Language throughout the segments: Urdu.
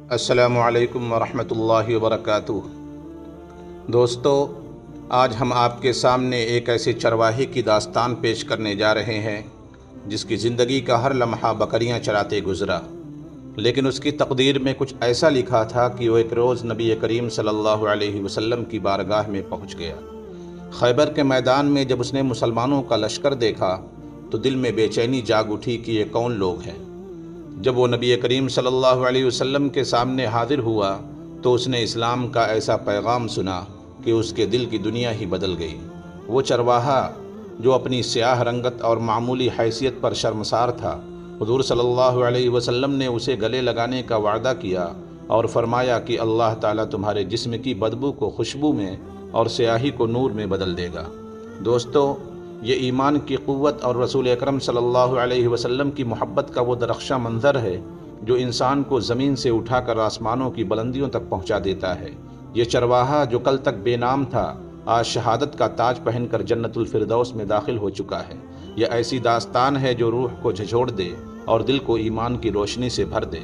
السلام علیکم ورحمۃ اللہ وبرکاتہ۔ دوستو، آج ہم آپ کے سامنے ایک ایسے چرواہے کی داستان پیش کرنے جا رہے ہیں جس کی زندگی کا ہر لمحہ بکریاں چراتے گزرا، لیکن اس کی تقدیر میں کچھ ایسا لکھا تھا کہ وہ ایک روز نبی کریم صلی اللہ علیہ وسلم کی بارگاہ میں پہنچ گیا۔ خیبر کے میدان میں جب اس نے مسلمانوں کا لشکر دیکھا تو دل میں بے چینی جاگ اٹھی کہ یہ کون لوگ ہیں۔ جب وہ نبی کریم صلی اللہ علیہ وسلم کے سامنے حاضر ہوا تو اس نے اسلام کا ایسا پیغام سنا کہ اس کے دل کی دنیا ہی بدل گئی۔ وہ چرواہا جو اپنی سیاہ رنگت اور معمولی حیثیت پر شرمسار تھا، حضور صلی اللہ علیہ وسلم نے اسے گلے لگانے کا وعدہ کیا اور فرمایا کہ اللہ تعالیٰ تمہارے جسم کی بدبو کو خوشبو میں اور سیاہی کو نور میں بدل دے گا۔ دوستو، یہ ایمان کی قوت اور رسول اکرم صلی اللہ علیہ وسلم کی محبت کا وہ درخشاں منظر ہے جو انسان کو زمین سے اٹھا کر آسمانوں کی بلندیوں تک پہنچا دیتا ہے۔ یہ چرواہا جو کل تک بے نام تھا، آج شہادت کا تاج پہن کر جنت الفردوس میں داخل ہو چکا ہے۔ یہ ایسی داستان ہے جو روح کو جھنجھوڑ دے اور دل کو ایمان کی روشنی سے بھر دے۔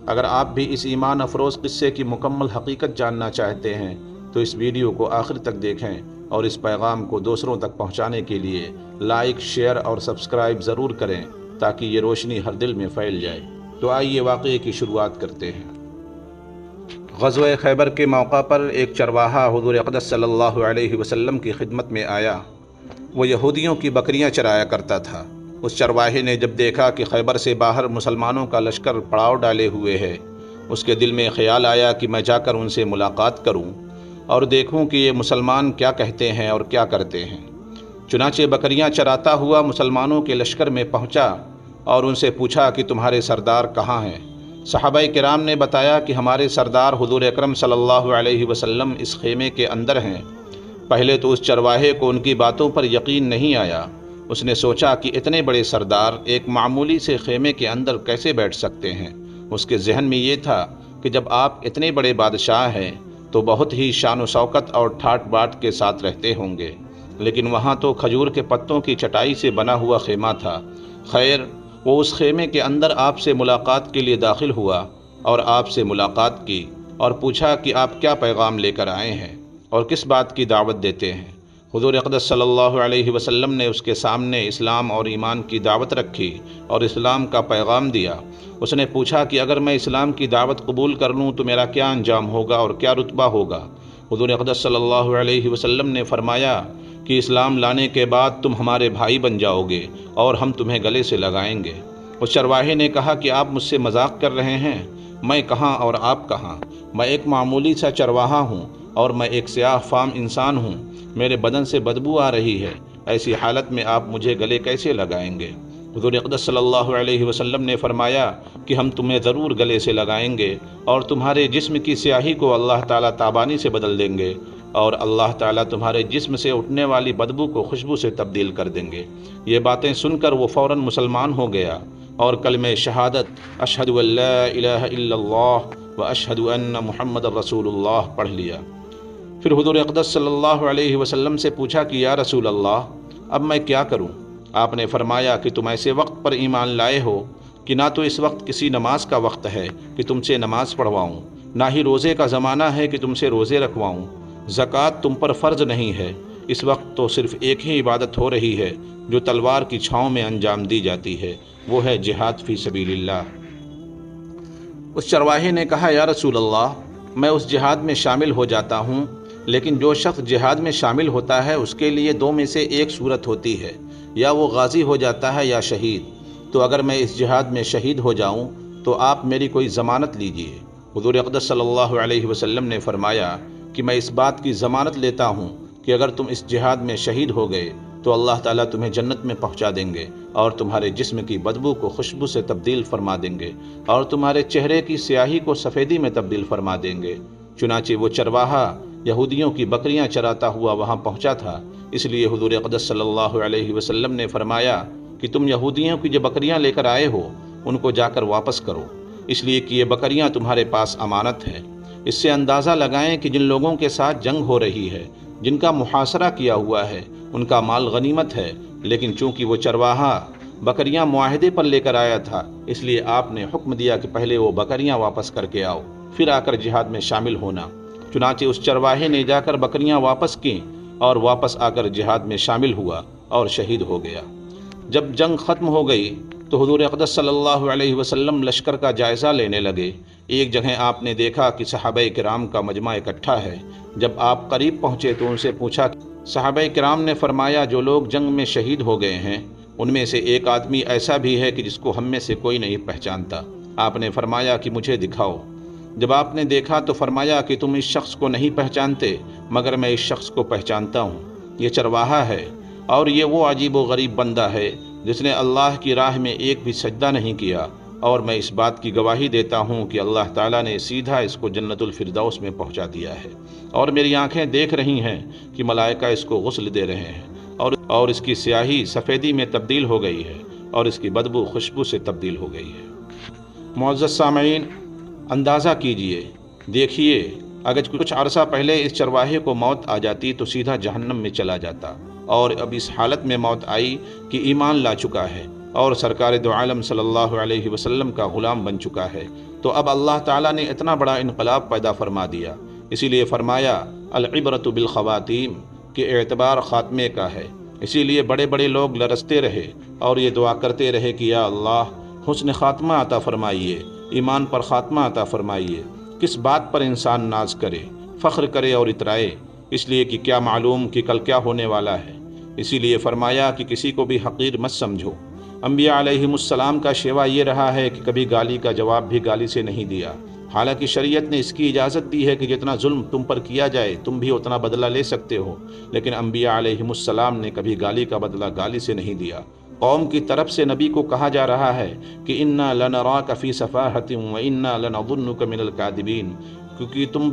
اگر آپ بھی اس ایمان افروز قصے کی مکمل حقیقت جاننا چاہتے ہیں تو اس ویڈیو کو آخر تک دیکھیں اور اس پیغام کو دوسروں تک پہنچانے کے لیے لائک، شیئر اور سبسکرائب ضرور کریں تاکہ یہ روشنی ہر دل میں پھیل جائے۔ تو آئیے واقعے کی شروعات کرتے ہیں۔ غزوہ خیبر کے موقع پر ایک چرواہا حضور اقدس صلی اللہ علیہ وسلم کی خدمت میں آیا۔ وہ یہودیوں کی بکریاں چرایا کرتا تھا۔ اس چرواہے نے جب دیکھا کہ خیبر سے باہر مسلمانوں کا لشکر پڑاؤ ڈالے ہوئے ہے، اس کے دل میں خیال آیا کہ میں جا کر ان سے ملاقات کروں اور دیکھوں کہ یہ مسلمان کیا کہتے ہیں اور کیا کرتے ہیں۔ چنانچہ بکریاں چراتا ہوا مسلمانوں کے لشکر میں پہنچا اور ان سے پوچھا کہ تمہارے سردار کہاں ہیں؟ صحابہ کرام نے بتایا کہ ہمارے سردار حضور اکرم صلی اللہ علیہ وسلم اس خیمے کے اندر ہیں۔ پہلے تو اس چرواہے کو ان کی باتوں پر یقین نہیں آیا۔ اس نے سوچا کہ اتنے بڑے سردار ایک معمولی سے خیمے کے اندر کیسے بیٹھ سکتے ہیں۔ اس کے ذہن میں یہ تھا کہ جب آپ اتنے بڑے بادشاہ ہیں تو بہت ہی شان و شوکت اور ٹھاٹ باٹ کے ساتھ رہتے ہوں گے، لیکن وہاں تو کھجور کے پتوں کی چٹائی سے بنا ہوا خیمہ تھا۔ خیر، وہ اس خیمے کے اندر آپ سے ملاقات کے لیے داخل ہوا اور آپ سے ملاقات کی اور پوچھا کہ آپ کیا پیغام لے کر آئے ہیں اور کس بات کی دعوت دیتے ہیں۔ حضور اقدس صلی اللہ علیہ وسلم نے اس کے سامنے اسلام اور ایمان کی دعوت رکھی اور اسلام کا پیغام دیا۔ اس نے پوچھا کہ اگر میں اسلام کی دعوت قبول کر لوں تو میرا کیا انجام ہوگا اور کیا رتبہ ہوگا؟ حضور اقدس صلی اللہ علیہ وسلم نے فرمایا کہ اسلام لانے کے بعد تم ہمارے بھائی بن جاؤ گے اور ہم تمہیں گلے سے لگائیں گے۔ اس چرواہے نے کہا کہ آپ مجھ سے مذاق کر رہے ہیں؟ میں کہاں اور آپ کہاں؟ میں ایک معمولی سا چرواہا ہوں اور میں ایک سیاہ فام انسان ہوں۔ میرے بدن سے بدبو آ رہی ہے، ایسی حالت میں آپ مجھے گلے کیسے لگائیں گے؟ حضور اقدس صلی اللہ علیہ وسلم نے فرمایا کہ ہم تمہیں ضرور گلے سے لگائیں گے اور تمہارے جسم کی سیاہی کو اللہ تعالیٰ تابانی سے بدل دیں گے اور اللہ تعالیٰ تمہارے جسم سے اٹھنے والی بدبو کو خوشبو سے تبدیل کر دیں گے۔ یہ باتیں سن کر وہ فوراً مسلمان ہو گیا اور کلمہ شہادت اشہد ان لا الہ الا اللہ و اشہد ان محمد رسول اللہ پڑھ لیا۔ پھر حضور اقدس صلی اللہ علیہ وسلم سے پوچھا کہ یا رسول اللہ، اب میں کیا کروں؟ آپ نے فرمایا کہ تم ایسے وقت پر ایمان لائے ہو کہ نہ تو اس وقت کسی نماز کا وقت ہے کہ تم سے نماز پڑھواؤں، نہ ہی روزے کا زمانہ ہے کہ تم سے روزے رکھواؤں، زکوٰۃ تم پر فرض نہیں ہے۔ اس وقت تو صرف ایک ہی عبادت ہو رہی ہے جو تلوار کی چھاؤں میں انجام دی جاتی ہے، وہ ہے جہاد فی سبیل اللہ۔ اس چرواہے نے کہا یا رسول اللہ، میں اس جہاد میں شامل ہو جاتا ہوں، لیکن جو شخص جہاد میں شامل ہوتا ہے اس کے لیے دو میں سے ایک صورت ہوتی ہے، یا وہ غازی ہو جاتا ہے یا شہید۔ تو اگر میں اس جہاد میں شہید ہو جاؤں تو آپ میری کوئی ضمانت لیجئے۔ حضور اقدس صلی اللہ علیہ وسلم نے فرمایا کہ میں اس بات کی ضمانت لیتا ہوں کہ اگر تم اس جہاد میں شہید ہو گئے تو اللہ تعالیٰ تمہیں جنت میں پہنچا دیں گے اور تمہارے جسم کی بدبو کو خوشبو سے تبدیل فرما دیں گے اور تمہارے چہرے کی سیاہی کو سفیدی میں تبدیل فرما دیں گے۔ چنانچہ وہ چرواہا یہودیوں کی بکریاں چراتا ہوا وہاں پہنچا تھا، اس لیے حضور اقدس صلی اللہ علیہ وسلم نے فرمایا کہ تم یہودیوں کی جو بکریاں لے کر آئے ہو ان کو جا کر واپس کرو، اس لیے کہ یہ بکریاں تمہارے پاس امانت ہیں۔ اس سے اندازہ لگائیں کہ جن لوگوں کے ساتھ جنگ ہو رہی ہے، جن کا محاصرہ کیا ہوا ہے، ان کا مال غنیمت ہے، لیکن چونکہ وہ چرواہا بکریاں معاہدے پر لے کر آیا تھا، اس لیے آپ نے حکم دیا کہ پہلے وہ بکریاں واپس کر کے آؤ۔ پھر آ کر جہاد میں شامل ہونا۔ چنانچہ اس چرواہے نے جا کر بکریاں واپس کیں اور واپس آ کر جہاد میں شامل ہوا اور شہید ہو گیا۔ جب جنگ ختم ہو گئی تو حضور اقدس صلی اللہ علیہ وسلم لشکر کا جائزہ لینے لگے۔ ایک جگہ آپ نے دیکھا کہ صحابہ کرام کا مجمع اکٹھا ہے۔ جب آپ قریب پہنچے تو ان سے پوچھا۔ صحابہ کرام نے فرمایا، جو لوگ جنگ میں شہید ہو گئے ہیں ان میں سے ایک آدمی ایسا بھی ہے کہ جس کو ہم میں سے کوئی نہیں پہچانتا۔ آپ نے فرمایا کہ مجھے دکھاؤ۔ جب آپ نے دیکھا تو فرمایا کہ تم اس شخص کو نہیں پہچانتے، مگر میں اس شخص کو پہچانتا ہوں، یہ چرواہا ہے، اور یہ وہ عجیب و غریب بندہ ہے جس نے اللہ کی راہ میں ایک بھی سجدہ نہیں کیا، اور میں اس بات کی گواہی دیتا ہوں کہ اللہ تعالیٰ نے سیدھا اس کو جنت الفردوس میں پہنچا دیا ہے، اور میری آنکھیں دیکھ رہی ہیں کہ ملائکہ اس کو غسل دے رہے ہیں، اور اس کی سیاہی سفیدی میں تبدیل ہو گئی ہے، اور اس کی بدبو خوشبو سے تبدیل ہو گئی ہے۔ معزز سامعین، اندازہ کیجئے، دیکھیے، اگر کچھ عرصہ پہلے اس چرواہے کو موت آ جاتی تو سیدھا جہنم میں چلا جاتا، اور اب اس حالت میں موت آئی کہ ایمان لا چکا ہے اور سرکار دو عالم صلی اللہ علیہ وسلم کا غلام بن چکا ہے، تو اب اللہ تعالیٰ نے اتنا بڑا انقلاب پیدا فرما دیا۔ اسی لیے فرمایا العبرۃ بالخواتیم، کہ اعتبار خاتمے کا ہے۔ اسی لیے بڑے بڑے لوگ لرزتے رہے اور یہ دعا کرتے رہے کہ یا اللہ حسن خاتمہ عطا فرمائیے، ایمان پر خاتمہ عطا فرمائیے۔ کس بات پر انسان ناز کرے، فخر کرے اور اترائے، اس لیے کہ کیا معلوم کہ کل کیا ہونے والا ہے۔ اسی لیے فرمایا کہ کسی کو بھی حقیر مت سمجھو۔ انبیاء علیہم السلام کا شیوا یہ رہا ہے کہ کبھی گالی کا جواب بھی گالی سے نہیں دیا، حالانکہ شریعت نے اس کی اجازت دی ہے کہ جتنا ظلم تم پر کیا جائے تم بھی اتنا بدلہ لے سکتے ہو، لیکن انبیاء علیہم السلام نے کبھی گالی کا بدلہ گالی سے نہیں دیا۔ قوم کی طرف سے نبی کو کہا جا رہا ہے کہ انا لنراک فی صفاحۃ وانا لنظنک من الکاذبین، کیونکہ تم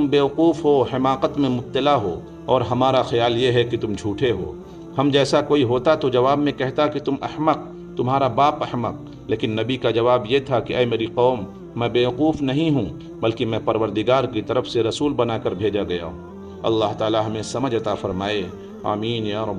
بیوقوف ہو، حماقت میں مبتلا ہو، اور ہمارا خیال یہ ہے کہ تم جھوٹے ہو۔ ہم جیسا کوئی ہوتا تو جواب میں کہتا کہ تم احمق، تمہارا باپ احمق، لیکن نبی کا جواب یہ تھا کہ اے میری قوم، میں بیوقوف نہیں ہوں، بلکہ میں پروردگار کی طرف سے رسول بنا کر بھیجا گیا ہوں۔ اللہ تعالی ہمیں سمجھ عطا فرمائے، آمین یا رب۔